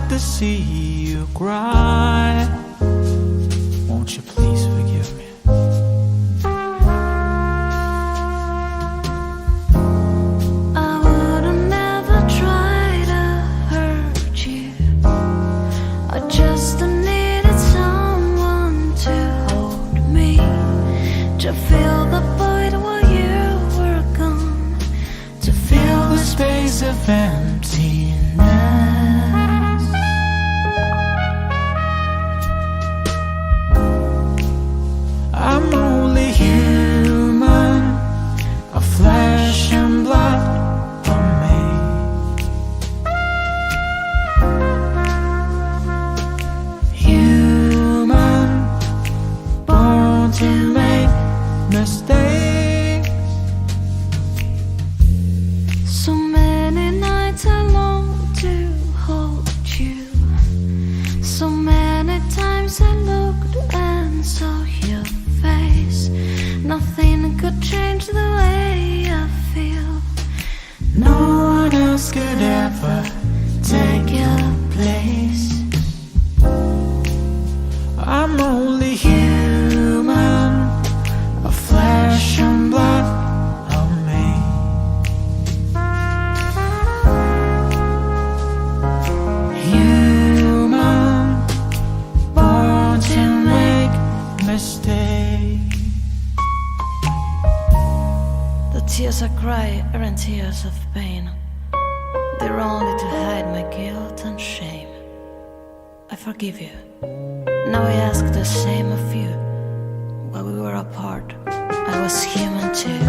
like to see you cry. Won't you please forgive me? I would've never tried to hurt you. I just needed someone to hold me, to fill the void while you were gone, to fill the space of emptiness. I'm only human, a flesh and blood of me. Human, born to make mistakes. So many nights I long to hold you. So many times I looked and saw your face. Nothing could change the way I feel. No one else could ever take your place. I'm only human, a flesh and blood of me. Human, born to make mistakes. The tears I cry aren't tears of pain. They're only to hide my guilt and shame. I forgive you. Now I ask the same of you. While we were apart, I was human too.